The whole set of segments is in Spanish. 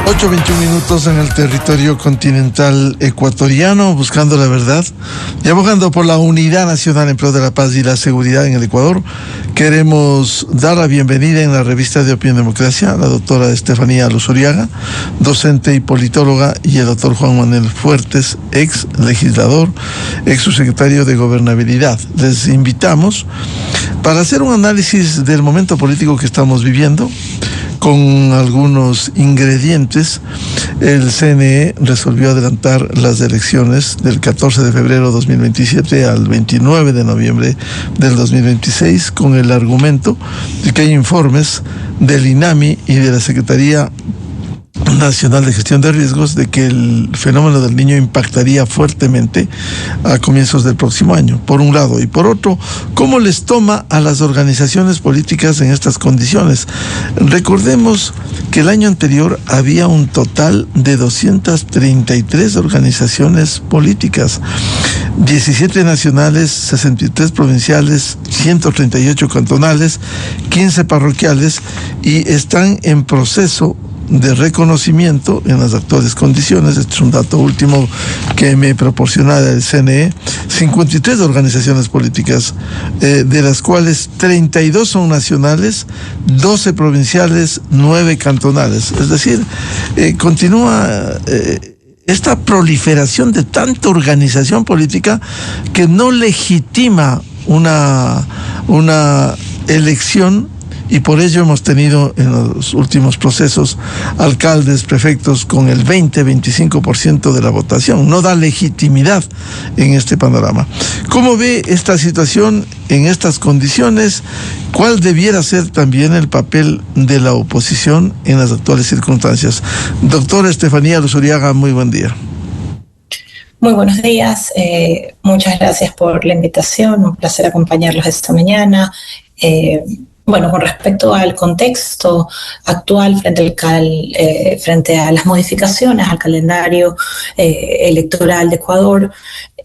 8:21 en el territorio continental ecuatoriano, buscando la verdad y abogando por la unidad nacional en pro de la paz y la seguridad en el Ecuador. Queremos dar la bienvenida en la revista de Opinión Democracia a la doctora Estefanía Luzuriaga, docente y politóloga, y el doctor Juan Manuel Fuertes, ex legislador, ex subsecretario de Gobernabilidad. Les invitamos para hacer un análisis del momento político que estamos viviendo, con algunos ingredientes. El CNE resolvió adelantar las elecciones del 14 de febrero de 2027 al 29 de noviembre del 2026, con el argumento de que hay informes del INAMI y de la Secretaría Nacional de Gestión de Riesgos de que el fenómeno del Niño impactaría fuertemente a comienzos del próximo año, por un lado, y por otro, ¿cómo les toma a las organizaciones políticas en estas condiciones? Recordemos que el año anterior había un total de 233 organizaciones políticas, 17 nacionales, 63 provinciales, 138 cantonales, 15 parroquiales, y están en proceso de reconocimiento en las actuales condiciones. Este es un dato último que me proporciona el CNE. 53 organizaciones políticas, de las cuales 32 son nacionales, 12 provinciales, 9 cantonales. Es decir, continúa esta proliferación de tanta organización política que no legitima una elección. Y por ello hemos tenido en los últimos procesos alcaldes, prefectos con el 20-25% de la votación. No da legitimidad en este panorama. ¿Cómo ve esta situación en estas condiciones? ¿Cuál debiera ser también el papel de la oposición en las actuales circunstancias? Doctora Estefanía Luzuriaga, muy buen día. Muy buenos días. Muchas gracias por la invitación. Un placer acompañarlos esta mañana. Bueno, con respecto al contexto actual frente a las modificaciones al calendario electoral de Ecuador,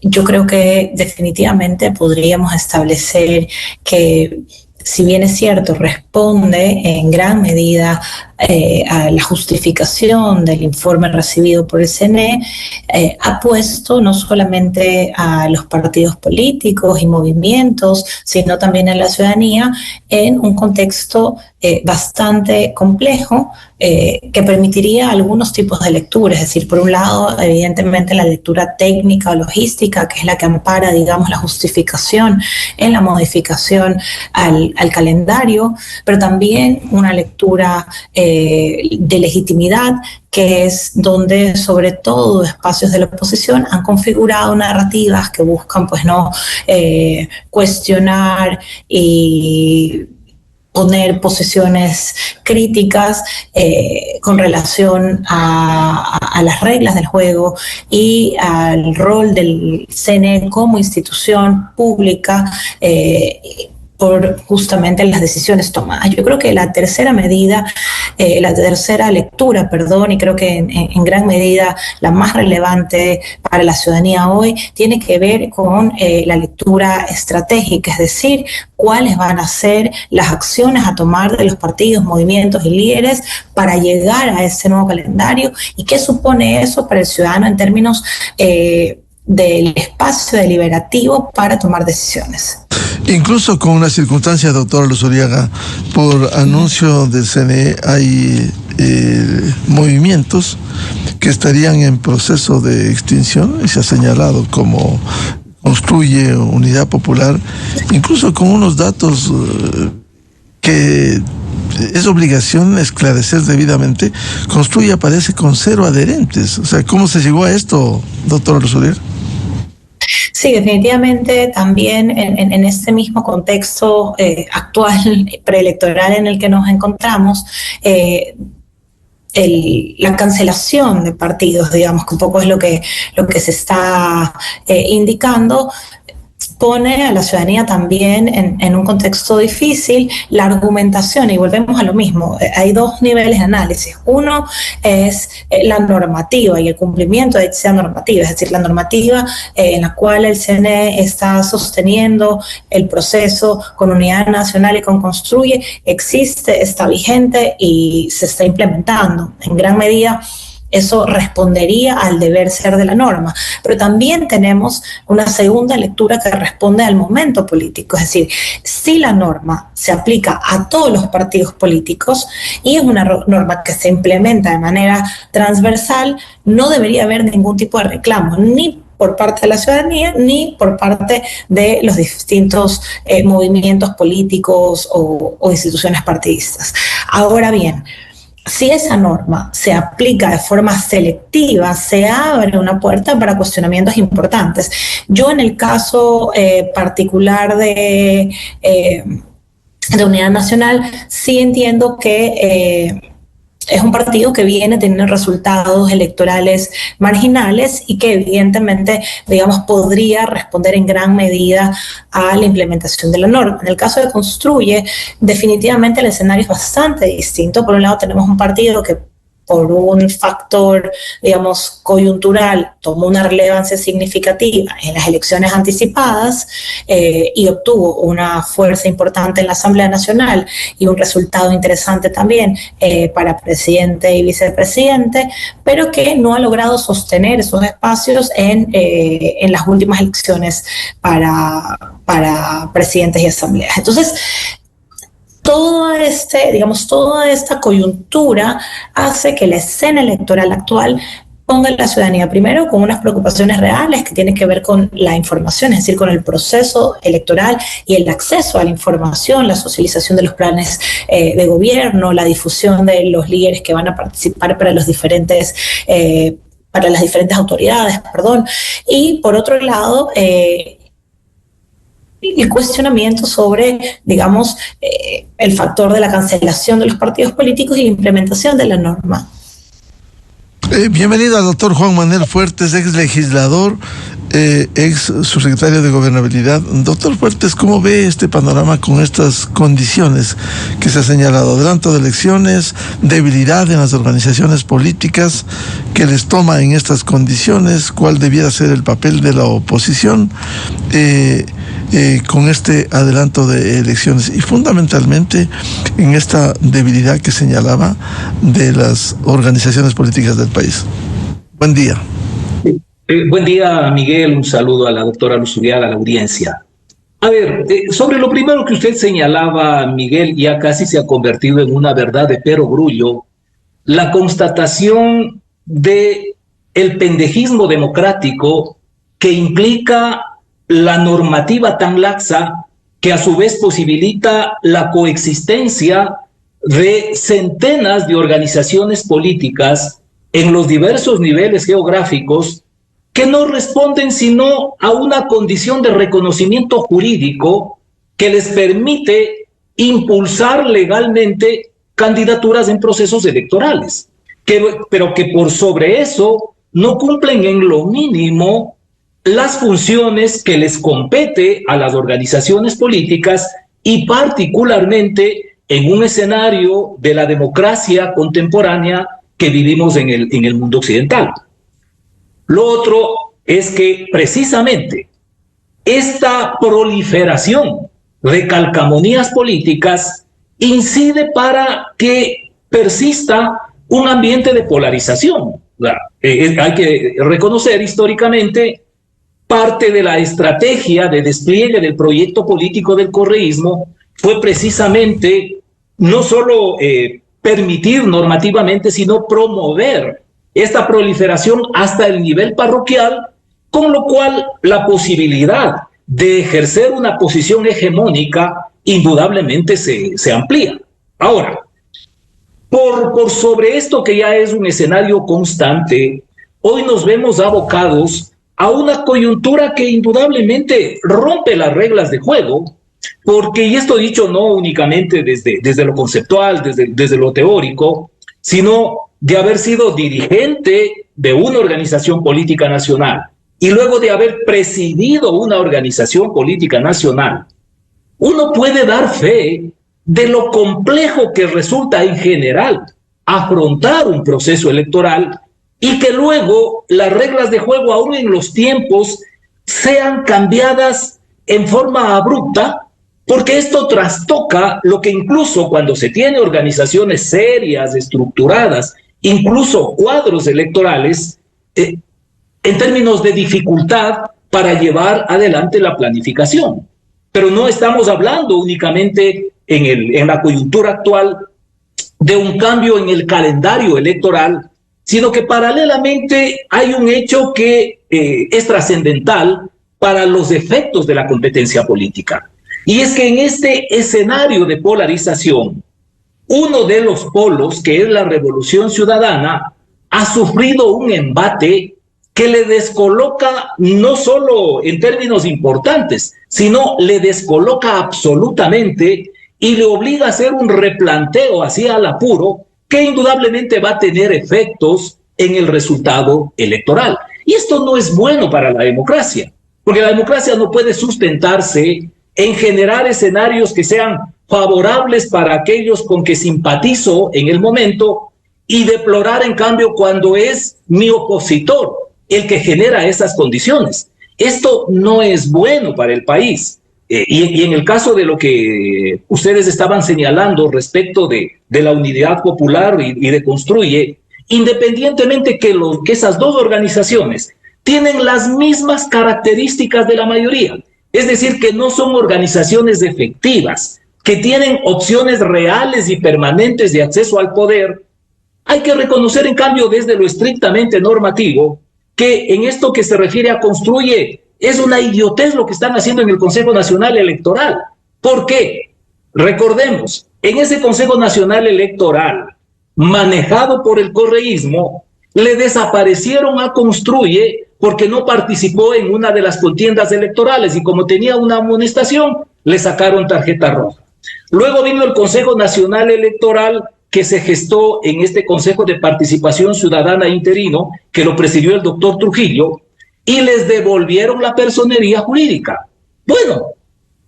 yo creo que definitivamente podríamos establecer que, si bien es cierto, responde en gran medida a la justificación del informe recibido por el CNE, ha puesto no solamente a los partidos políticos y movimientos, sino también a la ciudadanía en un contexto bastante complejo, que permitiría algunos tipos de lectura. Es decir, por un lado, evidentemente la lectura técnica o logística, que es la que ampara, digamos, la justificación en la modificación al calendario, pero también una lectura de legitimidad, que es donde sobre todo espacios de la oposición han configurado narrativas que buscan, pues, no cuestionar y poner posiciones críticas con relación a las reglas del juego y al rol del CNE como institución pública, por justamente las decisiones tomadas. Yo creo que la tercera lectura, y creo que en gran medida la más relevante para la ciudadanía hoy, tiene que ver con la lectura estratégica, es decir, cuáles van a ser las acciones a tomar de los partidos, movimientos y líderes para llegar a ese nuevo calendario, y qué supone eso para el ciudadano en términos del espacio deliberativo para tomar decisiones. Incluso con una circunstancia, doctora Luzuriaga, por anuncio del CNE hay movimientos que estarían en proceso de extinción, y se ha señalado como Construye Unidad Popular, incluso con unos datos que es obligación esclarecer debidamente. Construye aparece con 0 adherentes. O sea, ¿cómo se llegó a esto, doctora Luzuriaga? Sí, definitivamente también en este mismo contexto actual preelectoral en el que nos encontramos, la cancelación de partidos, digamos, que un poco es lo que se está indicando, pone a la ciudadanía también en un contexto difícil. La argumentación, y volvemos a lo mismo, hay dos niveles de análisis. Uno es la normativa y el cumplimiento de esa normativa, es decir, la normativa en la cual el CNE está sosteniendo el proceso con unidad nacional y con Construye, existe, está vigente y se está implementando. En gran medida, eso respondería al deber ser de la norma. Pero también tenemos una segunda lectura que responde al momento político. Es decir, si la norma se aplica a todos los partidos políticos y es una norma que se implementa de manera transversal, no debería haber ningún tipo de reclamo, ni por parte de la ciudadanía, ni por parte de los distintos movimientos políticos o instituciones partidistas. Ahora bien, si esa norma se aplica de forma selectiva, se abre una puerta para cuestionamientos importantes. Yo en el caso particular de Unidad Nacional, sí entiendo que es un partido que viene teniendo resultados electorales marginales y que evidentemente, digamos, podría responder en gran medida a la implementación de la norma. En el caso de Construye, definitivamente el escenario es bastante distinto. Por un lado tenemos un partido que por un factor, digamos, coyuntural, tomó una relevancia significativa en las elecciones anticipadas y obtuvo una fuerza importante en la Asamblea Nacional y un resultado interesante también para presidente y vicepresidente, pero que no ha logrado sostener esos espacios en las últimas elecciones para presidentes y asambleas. Entonces, toda esta coyuntura hace que la escena electoral actual ponga a la ciudadanía primero con unas preocupaciones reales que tienen que ver con la información, es decir, con el proceso electoral y el acceso a la información, la socialización de los planes de gobierno, la difusión de los líderes que van a participar para las diferentes autoridades, y por otro lado, el cuestionamiento sobre, digamos, el factor de la cancelación de los partidos políticos y la implementación de la norma. Bienvenido al doctor Juan Manuel Fuertes, ex legislador, ex subsecretario de Gobernabilidad. Doctor Fuertes, ¿cómo ve este panorama con estas condiciones que se ha señalado? Adelanto de elecciones, debilidad en las organizaciones políticas, que les toma en estas condiciones, cuál debiera ser el papel de la oposición con este adelanto de elecciones y fundamentalmente en esta debilidad que señalaba de las organizaciones políticas del país. Buen día. Buen día, Miguel. Un saludo a la doctora Luzuriaga, a la audiencia. A ver, sobre lo primero que usted señalaba, Miguel, ya casi se ha convertido en una verdad de perogrullo, la constatación de el pendejismo democrático que implica la normativa tan laxa que a su vez posibilita la coexistencia de centenas de organizaciones políticas en los diversos niveles geográficos que no responden sino a una condición de reconocimiento jurídico que les permite impulsar legalmente candidaturas en procesos electorales, pero que por sobre eso no cumplen en lo mínimo las funciones que les compete a las organizaciones políticas y particularmente en un escenario de la democracia contemporánea que vivimos en el mundo occidental. Lo otro es que precisamente esta proliferación de calcamonías políticas incide para que persista un ambiente de polarización. Hay que reconocer históricamente parte de la estrategia de despliegue del proyecto político del correísmo fue precisamente no solo permitir normativamente, sino promover esta proliferación hasta el nivel parroquial, con lo cual la posibilidad de ejercer una posición hegemónica indudablemente se amplía. Ahora, por sobre esto que ya es un escenario constante, hoy nos vemos abocados a una coyuntura que indudablemente rompe las reglas de juego, porque, y esto dicho no únicamente desde lo conceptual, desde lo teórico, sino de haber sido dirigente de una organización política nacional y luego de haber presidido una organización política nacional, uno puede dar fe de lo complejo que resulta en general afrontar un proceso electoral y que luego las reglas de juego, aún en los tiempos, sean cambiadas en forma abrupta, porque esto trastoca lo que incluso cuando se tiene organizaciones serias, estructuradas, incluso cuadros electorales, en términos de dificultad para llevar adelante la planificación. Pero no estamos hablando únicamente en la coyuntura actual de un cambio en el calendario electoral, sino que paralelamente hay un hecho que es trascendental para los efectos de la competencia política. Y es que en este escenario de polarización, uno de los polos, que es la Revolución Ciudadana, ha sufrido un embate que le descoloca no solo en términos importantes, sino le descoloca absolutamente y le obliga a hacer un replanteo hacia el apuro que indudablemente va a tener efectos en el resultado electoral. Y esto no es bueno para la democracia, porque la democracia no puede sustentarse en generar escenarios que sean favorables para aquellos con que simpatizo en el momento y deplorar en cambio cuando es mi opositor el que genera esas condiciones. Esto no es bueno para el país. Y en el caso de lo que ustedes estaban señalando respecto de la Unidad Popular y de Construye, independientemente que esas dos organizaciones tienen las mismas características de la mayoría, es decir, que no son organizaciones efectivas, que tienen opciones reales y permanentes de acceso al poder, hay que reconocer en cambio desde lo estrictamente normativo que en esto que se refiere a Construye es una idiotez lo que están haciendo en el Consejo Nacional Electoral. ¿Por qué? Recordemos, en ese Consejo Nacional Electoral, manejado por el correísmo, le desaparecieron a Construye porque no participó en una de las contiendas electorales y como tenía una amonestación, le sacaron tarjeta roja. Luego vino el Consejo Nacional Electoral que se gestó en este Consejo de Participación Ciudadana interino, que lo presidió el doctor Trujillo, y les devolvieron la personería jurídica. Bueno,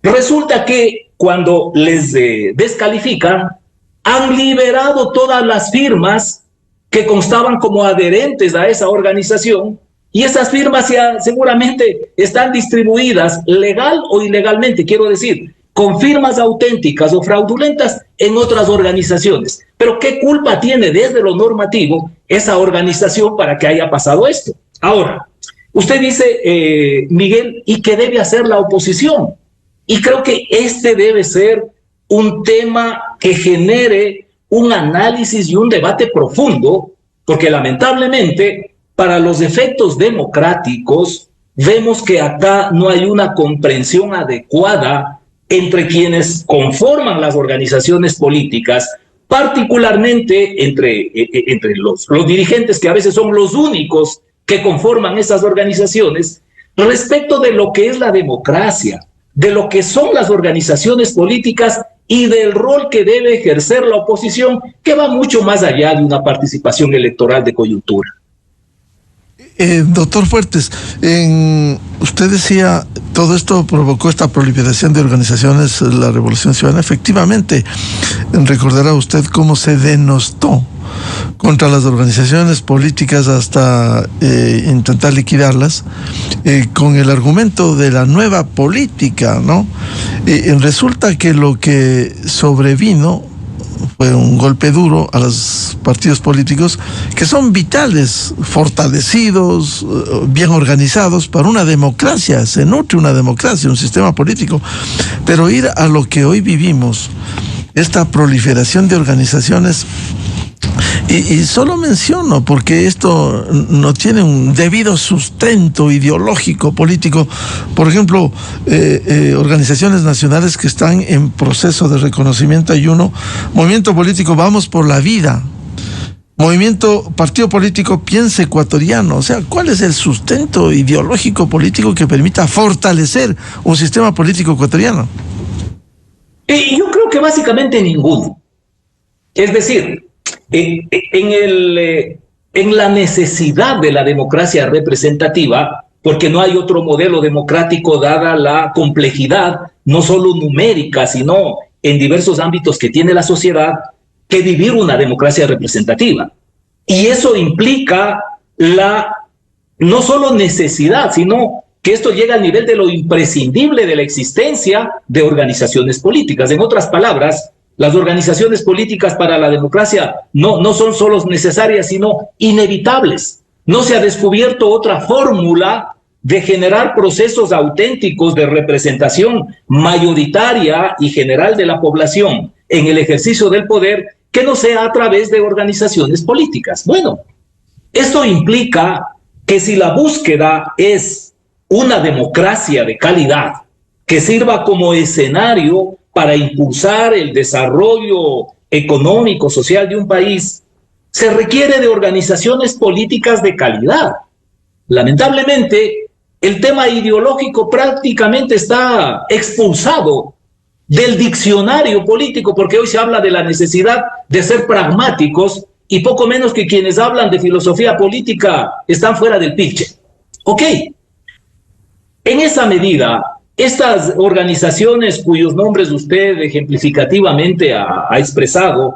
resulta que cuando les descalifican, han liberado todas las firmas que constaban como adherentes a esa organización, y esas firmas ya seguramente están distribuidas legal o ilegalmente, quiero decir, con firmas auténticas o fraudulentas en otras organizaciones. Pero ¿qué culpa tiene desde lo normativo esa organización para que haya pasado esto? Ahora, usted dice, Miguel, ¿y qué debe hacer la oposición? Y creo que este debe ser un tema que genere un análisis y un debate profundo, porque lamentablemente, para los efectos democráticos, vemos que acá no hay una comprensión adecuada entre quienes conforman las organizaciones políticas, particularmente entre los dirigentes que a veces son los únicos que conforman esas organizaciones, respecto de lo que es la democracia, de lo que son las organizaciones políticas y del rol que debe ejercer la oposición, que va mucho más allá de una participación electoral de coyuntura. Doctor Fuertes, usted decía, todo esto provocó esta proliferación de organizaciones, la Revolución Ciudadana. Efectivamente, recordará usted cómo se denostó contra las organizaciones políticas hasta intentar liquidarlas, con el argumento de la nueva política, ¿no? Resulta que lo que sobrevino fue un golpe duro a los partidos políticos que son vitales, fortalecidos, bien organizados para una democracia. Se nutre una democracia, un sistema político. Pero ir a lo que hoy vivimos, esta proliferación de organizaciones, y solo menciono porque esto no tiene un debido sustento ideológico, político. Por ejemplo, organizaciones nacionales que están en proceso de reconocimiento. Hay uno, Movimiento Político Vamos por la Vida, Partido Político Piensa Ecuatoriano. O sea, ¿cuál es el sustento ideológico político que permita fortalecer un sistema político ecuatoriano? Yo creo que básicamente ninguno. Es decir, en la necesidad de la democracia representativa, porque no hay otro modelo democrático dada la complejidad, no solo numérica, sino en diversos ámbitos que tiene la sociedad, que vivir una democracia representativa. Y eso implica no solo necesidad, sino que esto llega al nivel de lo imprescindible de la existencia de organizaciones políticas. En otras palabras, las organizaciones políticas para la democracia no son solo necesarias, sino inevitables. No se ha descubierto otra fórmula de generar procesos auténticos de representación mayoritaria y general de la población en el ejercicio del poder que no sea a través de organizaciones políticas. Bueno, esto implica que si la búsqueda es una democracia de calidad que sirva como escenario para impulsar el desarrollo económico, social de un país, se requiere de organizaciones políticas de calidad. Lamentablemente, el tema ideológico prácticamente está expulsado del diccionario político, porque hoy se habla de la necesidad de ser pragmáticos y poco menos que quienes hablan de filosofía política están fuera del picture. Ok. En esa medida, estas organizaciones cuyos nombres usted ejemplificativamente ha expresado,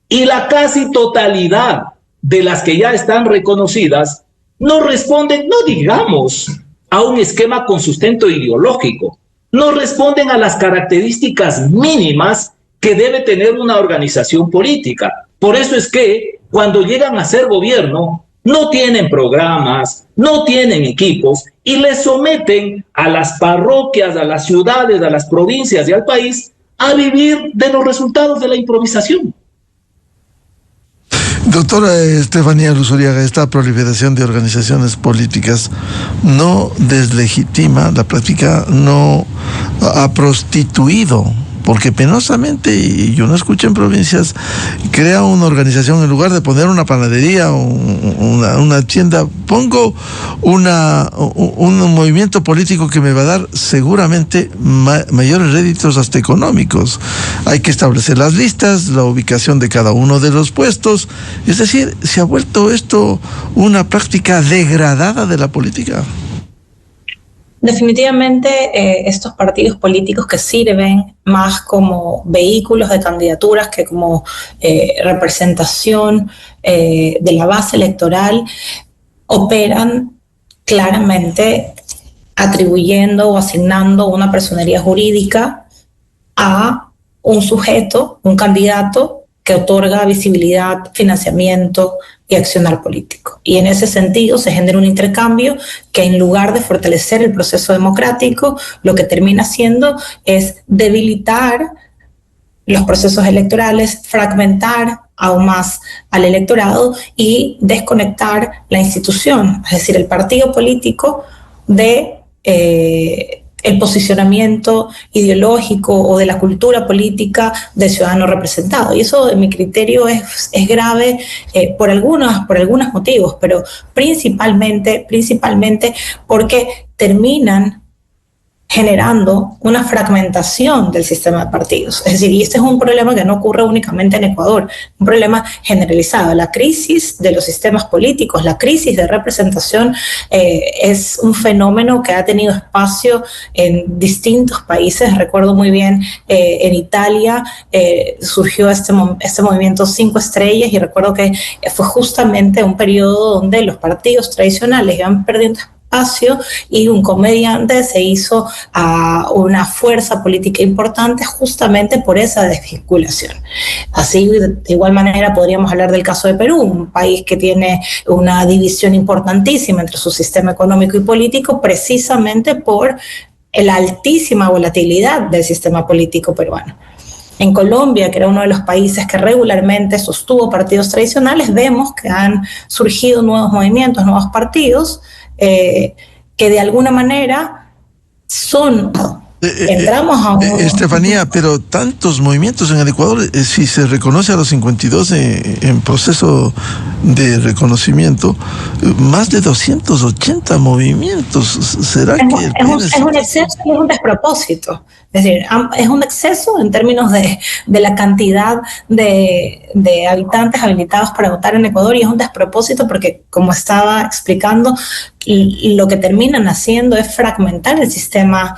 y la casi totalidad de las que ya están reconocidas, no responden, no digamos, a un esquema con sustento ideológico, no responden a las características mínimas que debe tener una organización política. Por eso es que cuando llegan a ser gobierno, no tienen programas, no tienen equipos y les someten a las parroquias, a las ciudades, a las provincias y al país a vivir de los resultados de la improvisación. Doctora Estefanía Luzuriaga, esta proliferación de organizaciones políticas no deslegitima la práctica, no ha prostituido, porque penosamente, y uno escucha en provincias, crea una organización en lugar de poner una panadería, una tienda, pongo un movimiento político que me va a dar seguramente mayores réditos hasta económicos. Hay que establecer las listas, la ubicación de cada uno de los puestos, es decir, se ha vuelto esto una práctica degradada de la política. Definitivamente estos partidos políticos que sirven más como vehículos de candidaturas que como representación de la base electoral operan claramente atribuyendo o asignando una personería jurídica a un sujeto, un candidato que otorga visibilidad, financiamiento y accionar político. Y en ese sentido se genera un intercambio que en lugar de fortalecer el proceso democrático, lo que termina haciendo es debilitar los procesos electorales, fragmentar aún más al electorado y desconectar la institución, es decir, el partido político de el posicionamiento ideológico o de la cultura política del ciudadano representado. Y eso, en mi criterio, es grave por algunos motivos, pero principalmente porque terminan generando una fragmentación del sistema de partidos. Es decir, y este es un problema que no ocurre únicamente en Ecuador, un problema generalizado. La crisis de los sistemas políticos, la crisis de representación es un fenómeno que ha tenido espacio en distintos países. Recuerdo muy bien, en Italia surgió este movimiento 5 estrellas y recuerdo que fue justamente un periodo donde los partidos tradicionales iban perdiendo espacio y un comediante se hizo a una fuerza política importante justamente por esa desvinculación. Así, de igual manera, podríamos hablar del caso de Perú, un país que tiene una división importantísima entre su sistema económico y político precisamente por la altísima volatilidad del sistema político peruano. En Colombia, que era uno de los países que regularmente sostuvo partidos tradicionales, vemos que han surgido nuevos movimientos, nuevos partidos, que de alguna manera son... entramos a un... Estefanía, pero tantos movimientos en el Ecuador, si se reconoce a los 52 en proceso de reconocimiento, más de 280 movimientos. ¿Será que es un exceso y es un despropósito? Es decir, es un exceso en términos de la cantidad de habitantes habilitados para votar en Ecuador, y es un despropósito porque, como estaba explicando, lo que terminan haciendo es fragmentar el sistema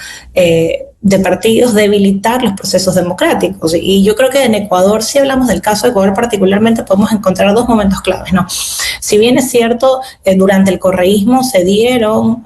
de partidos, debilitar los procesos democráticos. Y yo creo que en Ecuador, si hablamos del caso de Ecuador particularmente, podemos encontrar dos momentos claves, ¿no? Si bien es cierto, durante el correísmo se dieron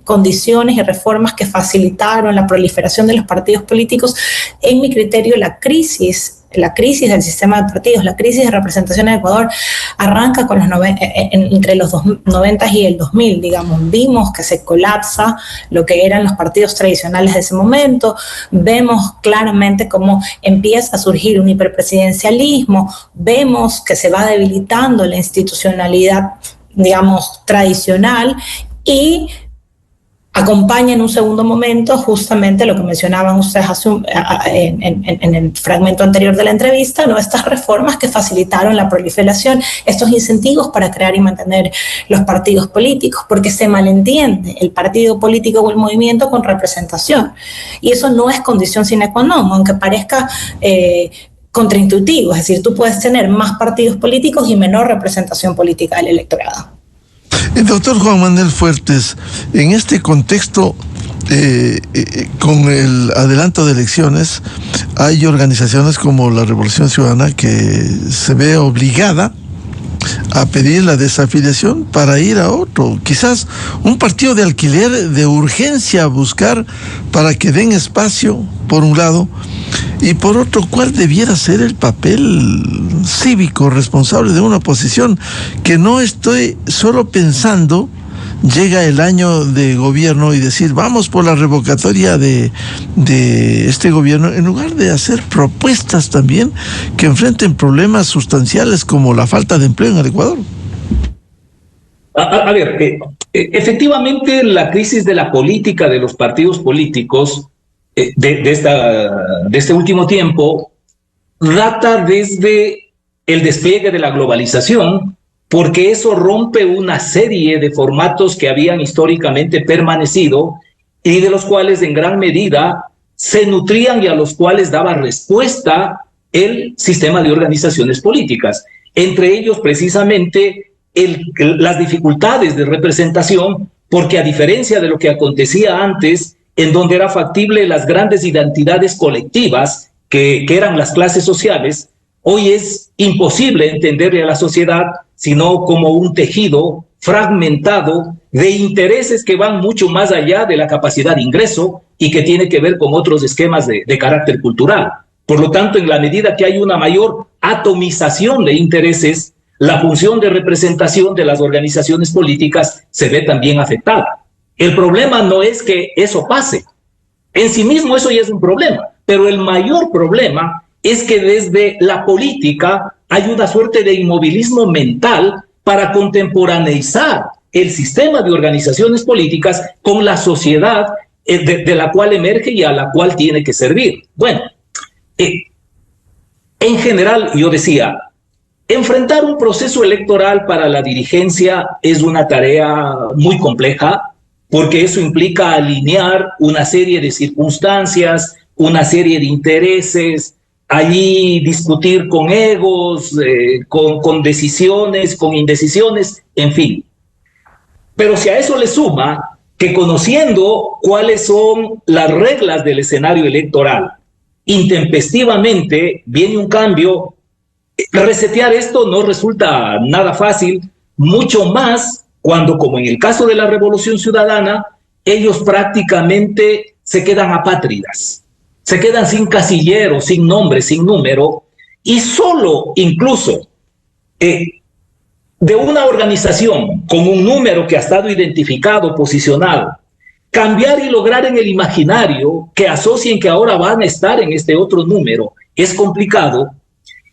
condiciones y reformas que facilitaron la proliferación de los partidos políticos, en mi criterio la crisis del sistema de partidos, la crisis de representación en Ecuador arranca con entre los 90 y el 2000, digamos. Vimos que se colapsa lo que eran los partidos tradicionales de ese momento, vemos claramente cómo empieza a surgir un hiperpresidencialismo, vemos que se va debilitando la institucionalidad, digamos, tradicional, y acompaña en un segundo momento justamente lo que mencionaban ustedes en el fragmento anterior de la entrevista, ¿no? Estas reformas que facilitaron la proliferación, estos incentivos para crear y mantener los partidos políticos, porque se malentiende el partido político o el movimiento con representación. Y eso no es condición sine qua non, aunque parezca contraintuitivo. Es decir, tú puedes tener más partidos políticos y menor representación política del electorado. El doctor Juan Manuel Fuertes, en este contexto, con el adelanto de elecciones, hay organizaciones como la Revolución Ciudadana que se ve obligada a pedir la desafiliación para ir a otro, quizás un partido de alquiler de urgencia, a buscar para que den espacio, por un lado, y por otro, ¿cuál debiera ser el papel cívico responsable de una oposición? Que no estoy solo pensando, llega el año de gobierno y decir, vamos por la revocatoria de este gobierno, en lugar de hacer propuestas también que enfrenten problemas sustanciales como la falta de empleo en el Ecuador. A ver, efectivamente la crisis de la política de los partidos políticos de este último tiempo data desde el despliegue de la globalización, porque eso rompe una serie de formatos que habían históricamente permanecido y de los cuales en gran medida se nutrían y a los cuales daba respuesta el sistema de organizaciones políticas. Entre ellos, precisamente, las dificultades de representación, porque a diferencia de lo que acontecía antes, en donde era factible las grandes identidades colectivas que eran las clases sociales, hoy es imposible entenderle a la sociedad sino como un tejido fragmentado de intereses que van mucho más allá de la capacidad de ingreso y que tiene que ver con otros esquemas de carácter cultural. Por lo tanto, en la medida que hay una mayor atomización de intereses, la función de representación de las organizaciones políticas se ve también afectada. El problema no es que eso pase. En sí mismo eso ya es un problema, pero el mayor problema es que desde la política hay una suerte de inmovilismo mental para contemporaneizar el sistema de organizaciones políticas con la sociedad de la cual emerge y a la cual tiene que servir. Bueno, en general, yo decía, enfrentar un proceso electoral para la dirigencia es una tarea muy compleja, porque eso implica alinear una serie de circunstancias, una serie de intereses, allí discutir con egos, con decisiones, con indecisiones, en fin. Pero si a eso le suma que, conociendo cuáles son las reglas del escenario electoral, intempestivamente viene un cambio, resetear esto no resulta nada fácil, mucho más cuando, como en el caso de la Revolución Ciudadana, ellos prácticamente se quedan apátridas, se quedan sin casillero, sin nombre, sin número, y solo incluso de una organización con un número que ha estado identificado, posicionado, cambiar y lograr en el imaginario que asocien que ahora van a estar en este otro número es complicado.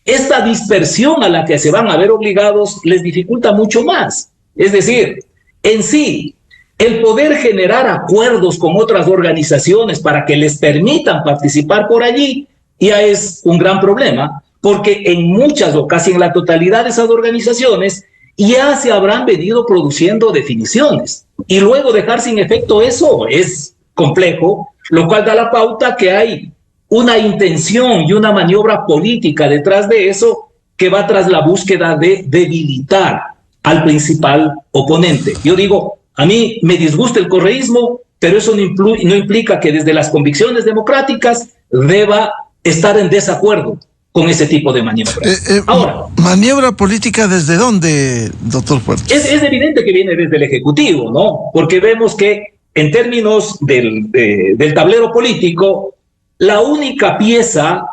Esta dispersión a la que se van a ver obligados les dificulta mucho más. Es decir, en sí, el poder generar acuerdos con otras organizaciones para que les permitan participar por allí ya es un gran problema, porque en muchas o casi en la totalidad de esas organizaciones ya se habrán venido produciendo definiciones. Y luego dejar sin efecto eso es complejo, lo cual da la pauta que hay una intención y una maniobra política detrás de eso que va tras la búsqueda de debilitar al principal oponente. Yo digo, a mí me disgusta el correísmo, pero eso no implica que desde las convicciones democráticas deba estar en desacuerdo con ese tipo de maniobras. Ahora, ¿maniobra política desde dónde, doctor Fuertes? Es evidente que viene desde el Ejecutivo, ¿no? Porque vemos que en términos del tablero político, la única pieza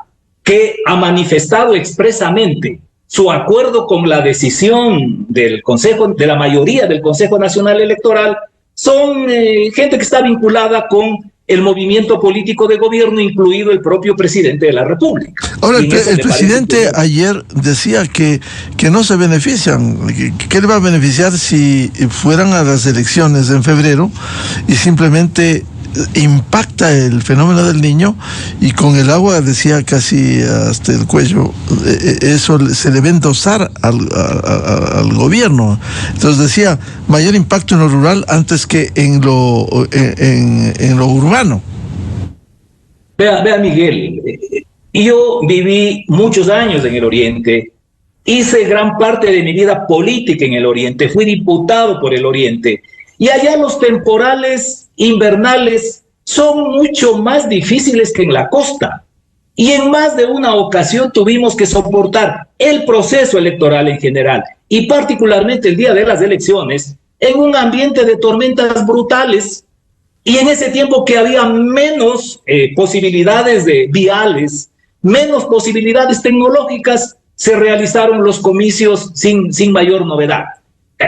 que ha manifestado expresamente su acuerdo con la decisión del Consejo, de la mayoría del Consejo Nacional Electoral, son gente que está vinculada con el movimiento político de gobierno, incluido el propio presidente de la República. Ahora, el presidente ayer decía que no se benefician, que le va a beneficiar si fueran a las elecciones en febrero y simplemente impacta el fenómeno del Niño, y con el agua, decía, casi hasta el cuello, eso se le va a endosar al gobierno. Entonces decía, mayor impacto en lo rural antes que en lo urbano. Vea Miguel, yo viví muchos años en el Oriente, hice gran parte de mi vida política en el Oriente, fui diputado por el Oriente, y allá los temporales invernales son mucho más difíciles que en la costa. Y en más de una ocasión tuvimos que soportar el proceso electoral en general, y particularmente el día de las elecciones, en un ambiente de tormentas brutales. Y en ese tiempo que había menos posibilidades viales, menos posibilidades tecnológicas, se realizaron los comicios sin mayor novedad.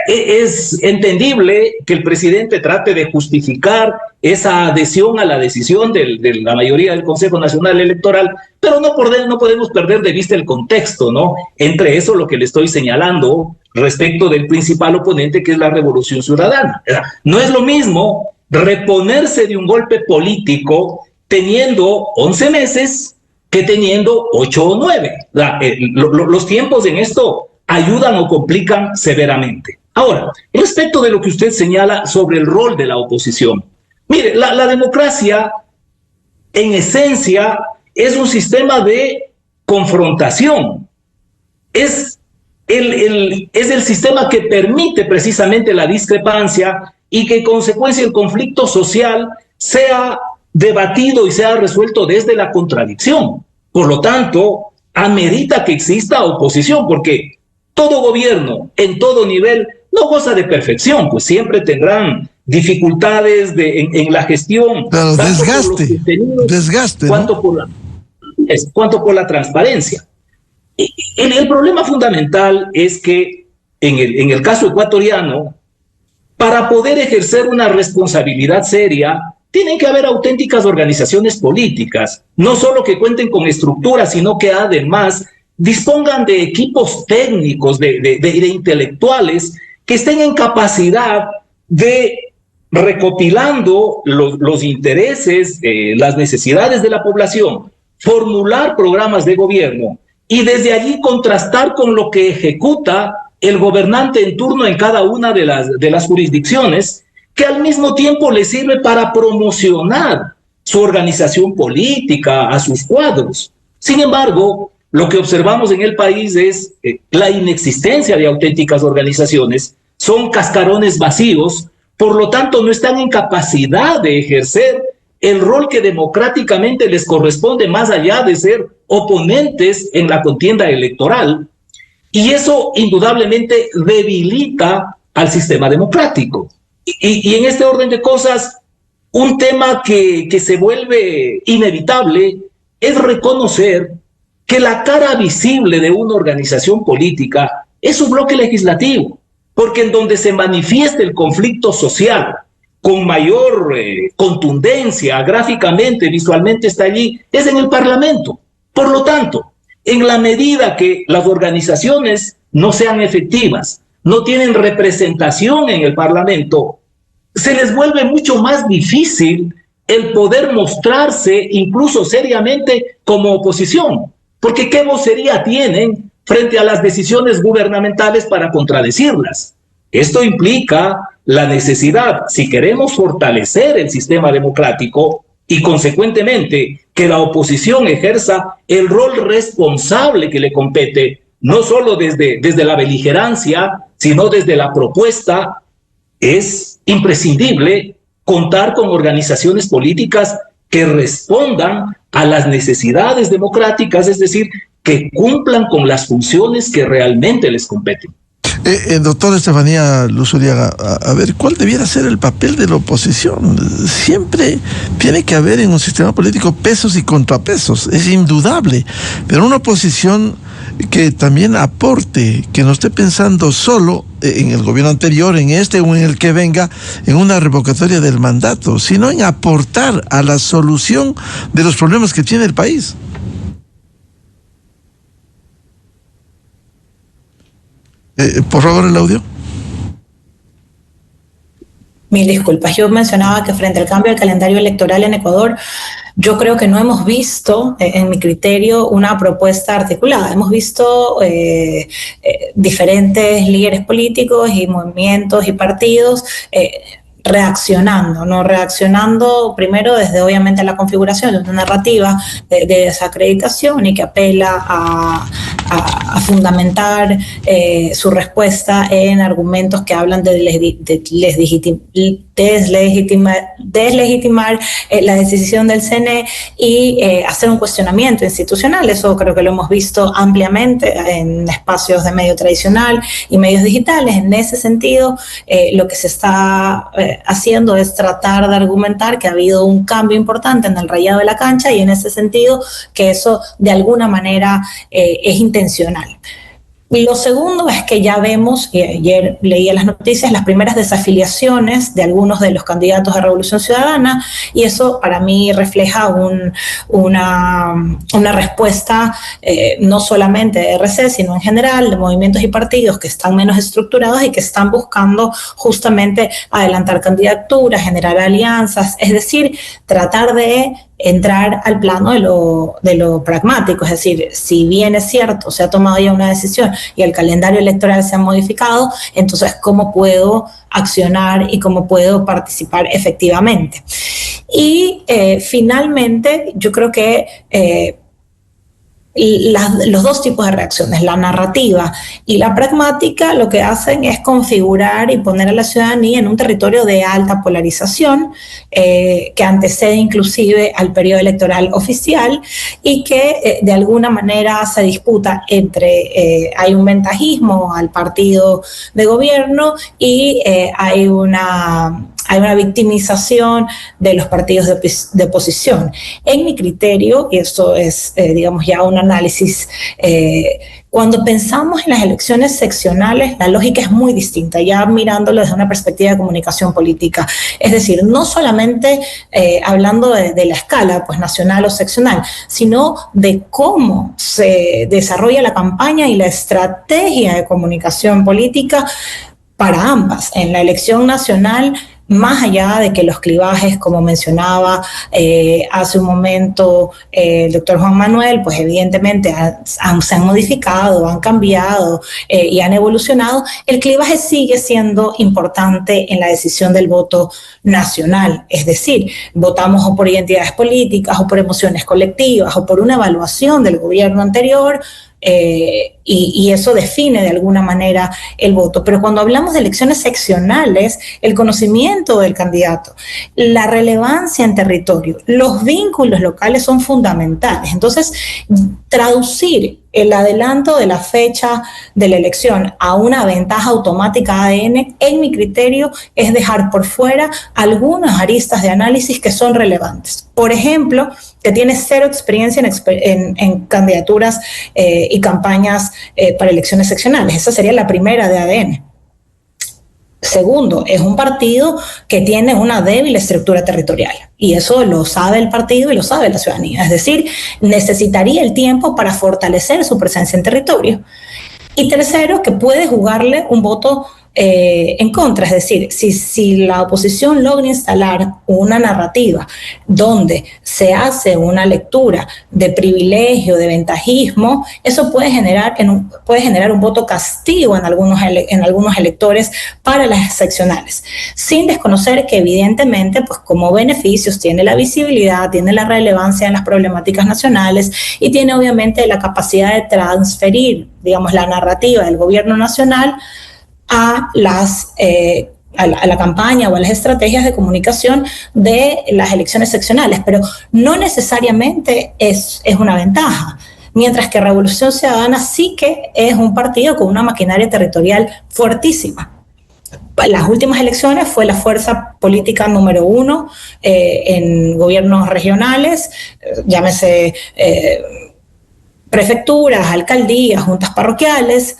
Es entendible que el presidente trate de justificar esa adhesión a la decisión de la mayoría del Consejo Nacional Electoral, pero no podemos perder de vista el contexto, ¿no? Entre eso, lo que le estoy señalando respecto del principal oponente, que es la Revolución Ciudadana. No es lo mismo reponerse de un golpe político teniendo 11 meses que teniendo 8 o 9. Los tiempos en esto ayudan o complican severamente. Ahora, respecto de lo que usted señala sobre el rol de la oposición, mire, la democracia en esencia es un sistema de confrontación. Es el sistema que permite precisamente la discrepancia y que en consecuencia el conflicto social sea debatido y sea resuelto desde la contradicción. Por lo tanto, amerita que exista oposición, porque todo gobierno en todo nivel no goza de perfección, pues siempre tendrán dificultades en la gestión. Claro, desgaste, cuanto por la transparencia. El problema fundamental es que en el caso ecuatoriano, para poder ejercer una responsabilidad seria, tienen que haber auténticas organizaciones políticas, no solo que cuenten con estructuras, sino que además dispongan de equipos técnicos, de intelectuales que estén en capacidad de, recopilando los intereses, las necesidades de la población, formular programas de gobierno y desde allí contrastar con lo que ejecuta el gobernante en turno en cada una de las jurisdicciones, que al mismo tiempo le sirve para promocionar su organización política a sus cuadros. Sin embargo, lo que observamos en el país es la inexistencia de auténticas organizaciones, son cascarones vacíos, por lo tanto no están en capacidad de ejercer el rol que democráticamente les corresponde, más allá de ser oponentes en la contienda electoral, y eso indudablemente debilita al sistema democrático. Y en este orden de cosas, un tema que se vuelve inevitable es reconocer que la cara visible de una organización política es su bloque legislativo, porque en donde se manifiesta el conflicto social con mayor contundencia, gráficamente, visualmente está allí, es en el Parlamento. Por lo tanto, en la medida que las organizaciones no sean efectivas, no tienen representación en el Parlamento, se les vuelve mucho más difícil el poder mostrarse incluso seriamente como oposición, porque ¿qué vocería tienen frente a las decisiones gubernamentales para contradecirlas. Esto implica la necesidad, si queremos fortalecer el sistema democrático y consecuentemente que la oposición ejerza el rol responsable que le compete, no solo desde la beligerancia, sino desde la propuesta, es imprescindible contar con organizaciones políticas que respondan a las necesidades democráticas, es decir, que cumplan con las funciones que realmente les competen. Doctora Estefanía Luz Uriaga, a ver, ¿cuál debiera ser el papel de la oposición? Siempre tiene que haber en un sistema político pesos y contrapesos, es indudable, pero una oposición que también aporte, que no esté pensando solo en el gobierno anterior, en este o en el que venga, en una revocatoria del mandato, sino en aportar a la solución de los problemas que tiene el país. Por favor, el audio. Mil disculpas. Yo mencionaba que frente al cambio del calendario electoral en Ecuador, yo creo que no hemos visto, en mi criterio, una propuesta articulada. Hemos visto diferentes líderes políticos y movimientos y partidos reaccionando primero desde obviamente la configuración de una narrativa de desacreditación y que apela a fundamentar su respuesta en argumentos que hablan de deslegitimar la decisión del CNE y hacer un cuestionamiento institucional. Eso creo que lo hemos visto ampliamente en espacios de medio tradicional y medios digitales. En ese sentido, lo que se está haciendo es tratar de argumentar que ha habido un cambio importante en el rayado de la cancha y en ese sentido que eso de alguna manera es intencional. Y lo segundo es que ya vemos, y ayer leía las noticias, las primeras desafiliaciones de algunos de los candidatos de Revolución Ciudadana, y eso para mí refleja una respuesta no solamente de RC, sino en general de movimientos y partidos que están menos estructurados y que están buscando justamente adelantar candidaturas, generar alianzas, es decir, tratar de entrar al plano de lo pragmático, es decir, si bien es cierto, se ha tomado ya una decisión y el calendario electoral se ha modificado, entonces ¿cómo puedo accionar y cómo puedo participar efectivamente? Y finalmente, yo creo que los dos tipos de reacciones, la narrativa y la pragmática, lo que hacen es configurar y poner a la ciudadanía en un territorio de alta polarización que antecede inclusive al periodo electoral oficial y que de alguna manera se disputa entre, hay un ventajismo al partido de gobierno y hay una victimización de los partidos de oposición. En mi criterio, y esto es, digamos, ya un análisis, cuando pensamos en las elecciones seccionales, la lógica es muy distinta, ya mirándolo desde una perspectiva de comunicación política. Es decir, no solamente hablando de la escala, pues nacional o seccional, sino de cómo se desarrolla la campaña y la estrategia de comunicación política para ambas. En la elección nacional, más allá de que los clivajes, como mencionaba hace un momento el doctor Juan Manuel, pues evidentemente se han modificado, han cambiado y han evolucionado, el clivaje sigue siendo importante en la decisión del voto nacional. Es decir, votamos o por identidades políticas, o por emociones colectivas, o por una evaluación del gobierno anterior, y eso define de alguna manera el voto. Pero cuando hablamos de elecciones seccionales, el conocimiento del candidato, la relevancia en territorio, los vínculos locales son fundamentales. Entonces, traducir el adelanto de la fecha de la elección a una ventaja automática ADN, en mi criterio, es dejar por fuera algunas aristas de análisis que son relevantes. Por ejemplo, que tiene cero experiencia en candidaturas y campañas para elecciones seccionales. Esa sería la primera de ADN. Segundo, es un partido que tiene una débil estructura territorial y eso lo sabe el partido y lo sabe la ciudadanía. Es decir, necesitaría el tiempo para fortalecer su presencia en territorio. Y tercero, que puede jugarle un voto en contra. Es decir, si la oposición logra instalar una narrativa donde se hace una lectura de privilegio, de ventajismo, eso puede generar un voto castigo en algunos electores para las seccionales, sin desconocer que evidentemente, pues como beneficios tiene la visibilidad, tiene la relevancia en las problemáticas nacionales y tiene obviamente la capacidad de transferir, digamos, la narrativa del gobierno nacional a la campaña o a las estrategias de comunicación de las elecciones seccionales, pero no necesariamente es una ventaja. Mientras que Revolución Ciudadana sí que es un partido con una maquinaria territorial fuertísima. Las últimas elecciones fue la fuerza política número 1 en gobiernos regionales, llámese prefecturas, alcaldías, juntas parroquiales.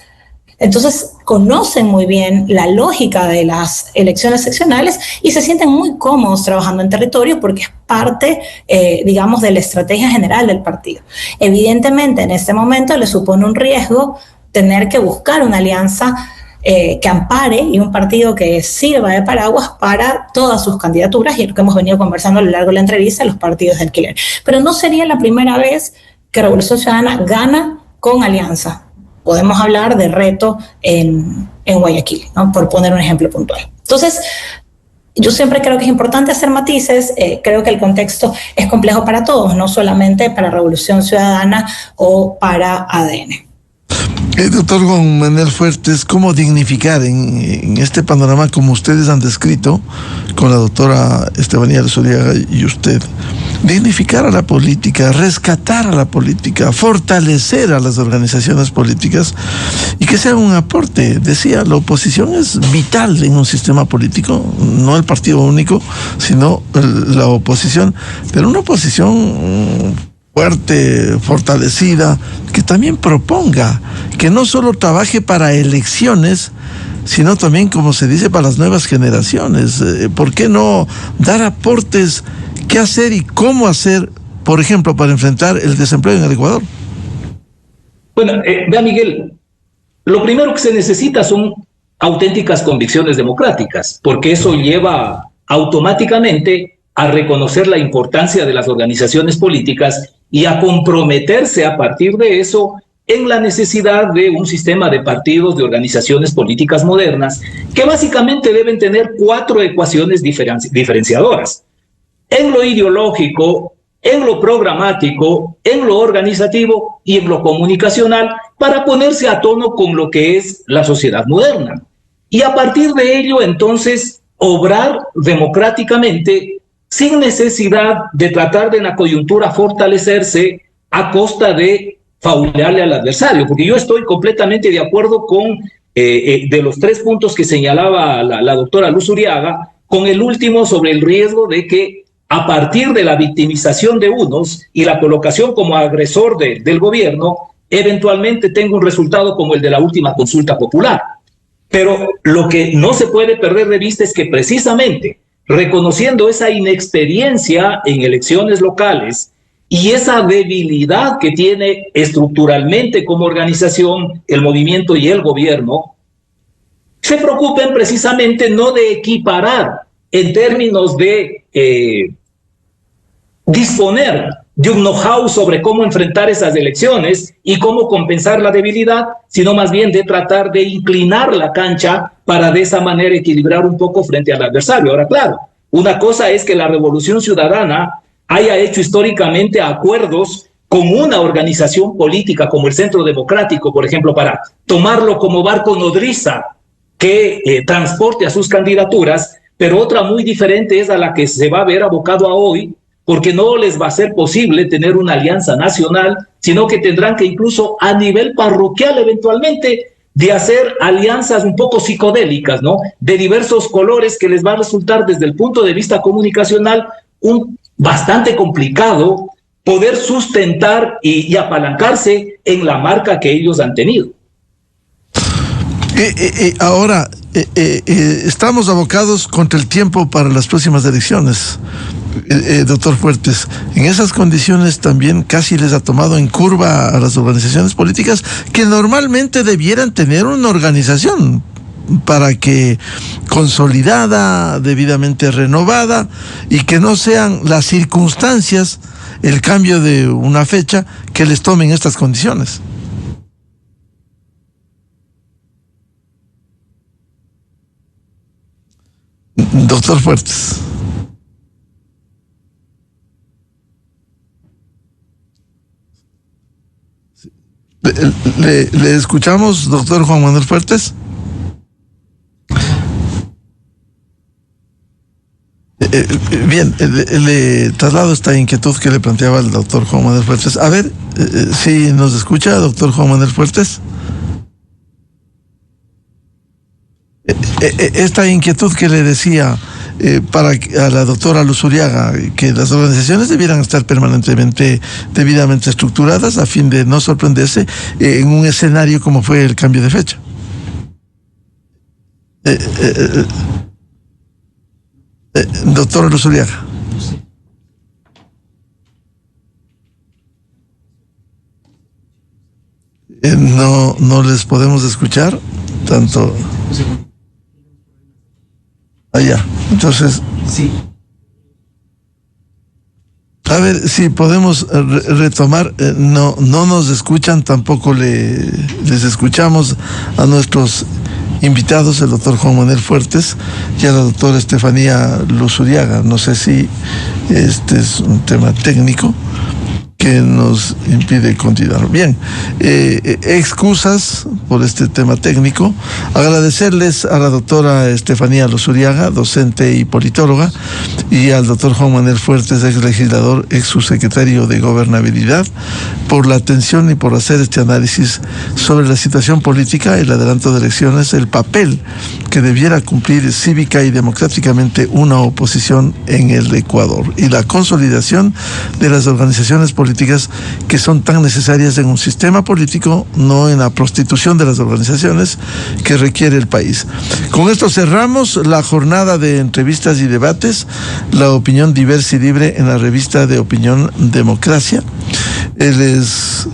Entonces conocen muy bien la lógica de las elecciones seccionales y se sienten muy cómodos trabajando en territorio porque es parte, digamos, de la estrategia general del partido. Evidentemente, en este momento le supone un riesgo tener que buscar una alianza que ampare y un partido que sirva de paraguas para todas sus candidaturas, y lo que hemos venido conversando a lo largo de la entrevista, los partidos de alquiler. Pero no sería la primera vez que Revolución Ciudadana gana con alianza. Podemos hablar de reto en Guayaquil, ¿no? Por poner un ejemplo puntual. Entonces, yo siempre creo que es importante hacer matices. Creo que el contexto es complejo para todos, no solamente para Revolución Ciudadana o para ADN. Doctor Juan Manuel Fuertes, ¿cómo dignificar en este panorama como ustedes han descrito con la doctora Estefanía Luzuriaga y usted? Dignificar a la política, rescatar a la política, fortalecer a las organizaciones políticas y que sea un aporte. Decía, la oposición es vital en un sistema político, no el partido único, sino la oposición, pero una oposición fuerte, fortalecida, que también proponga, que no solo trabaje para elecciones, sino también, como se dice, para las nuevas generaciones. ¿Por qué no dar aportes? ¿Qué hacer y cómo hacer, por ejemplo, para enfrentar el desempleo en el Ecuador? Bueno, vea, Miguel, lo primero que se necesita son auténticas convicciones democráticas, porque eso lleva automáticamente a reconocer la importancia de las organizaciones políticas y a comprometerse a partir de eso en la necesidad de un sistema de partidos, de organizaciones políticas modernas, que básicamente deben tener 4 ecuaciones diferenciadoras. En lo ideológico, en lo programático, en lo organizativo y en lo comunicacional, para ponerse a tono con lo que es la sociedad moderna. Y a partir de ello, entonces, obrar democráticamente sin necesidad de tratar de en la coyuntura fortalecerse a costa de faulearle al adversario, porque yo estoy completamente de acuerdo con de los 3 puntos que señalaba la doctora Luzuriaga, con el último sobre el riesgo de que a partir de la victimización de unos y la colocación como agresor del gobierno, eventualmente tenga un resultado como el de la última consulta popular. Pero lo que no se puede perder de vista es que precisamente reconociendo esa inexperiencia en elecciones locales y esa debilidad que tiene estructuralmente como organización el movimiento y el gobierno, se preocupen precisamente no de equiparar en términos de disponer de un know-how sobre cómo enfrentar esas elecciones y cómo compensar la debilidad, sino más bien de tratar de inclinar la cancha para de esa manera equilibrar un poco frente al adversario. Ahora, claro, una cosa es que la Revolución Ciudadana haya hecho históricamente acuerdos con una organización política como el Centro Democrático, por ejemplo, para tomarlo como barco nodriza que transporte a sus candidaturas, pero otra muy diferente es a la que se va a ver abocado a hoy, porque no les va a ser posible tener una alianza nacional, sino que tendrán que incluso a nivel parroquial eventualmente de hacer alianzas un poco psicodélicas, ¿no? De diversos colores que les va a resultar desde el punto de vista comunicacional bastante complicado poder sustentar y apalancarse en la marca que ellos han tenido. Ahora, estamos abocados contra el tiempo para las próximas elecciones, doctor Fuertes. En esas condiciones también casi les ha tomado en curva a las organizaciones políticas que normalmente debieran tener una organización para que consolidada, debidamente renovada, y que no sean las circunstancias, el cambio de una fecha, que les tomen estas condiciones. Doctor Fuertes. ¿Le escuchamos, doctor Juan Manuel Fuertes? Bien, le traslado esta inquietud que le planteaba el doctor Juan Manuel Fuertes. A ver, si nos escucha, doctor Juan Manuel Fuertes. Esta inquietud que le decía para a la doctora Luzuriaga, que las organizaciones debieran estar permanentemente, debidamente estructuradas a fin de no sorprenderse en un escenario como fue el cambio de fecha. Doctora Luzuriaga. No les podemos escuchar tanto. Allá, entonces sí. A ver si podemos retomar. No nos escuchan, tampoco les escuchamos a nuestros invitados, el doctor Juan Manuel Fuertes y a la doctora Estefanía Luzuriaga. No sé si este es un tema técnico que nos impide continuar. Bien, excusas por este tema técnico. Agradecerles a la doctora Estefanía Luzuriaga, docente y politóloga, y al doctor Juan Manuel Fuertes, ex legislador, ex subsecretario de Gobernabilidad, por la atención y por hacer este análisis sobre la situación política, el adelanto de elecciones, el papel que debiera cumplir cívica y democráticamente una oposición en el Ecuador, y la consolidación de las organizaciones políticas que son tan necesarias en un sistema político, no en la prostitución de las organizaciones que requiere el país. Con esto cerramos la jornada de entrevistas y debates, la opinión diversa y libre en la revista de opinión Democracia. Les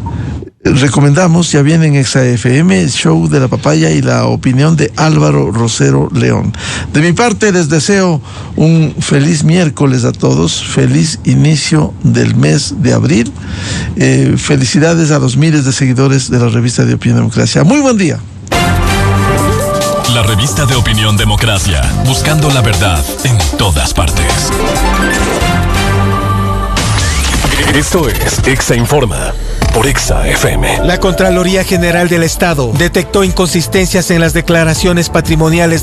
recomendamos, ya viene en Exa FM, el show de la papaya y la opinión de Álvaro Rosero León. De mi parte les deseo un feliz miércoles a todos, feliz inicio del mes de abril. Felicidades a los miles de seguidores de la revista de opinión Democracia. Muy buen día. La revista de opinión Democracia, buscando la verdad en todas partes. Esto es Exa Informa por Exa FM. La Contraloría General del Estado detectó inconsistencias en las declaraciones patrimoniales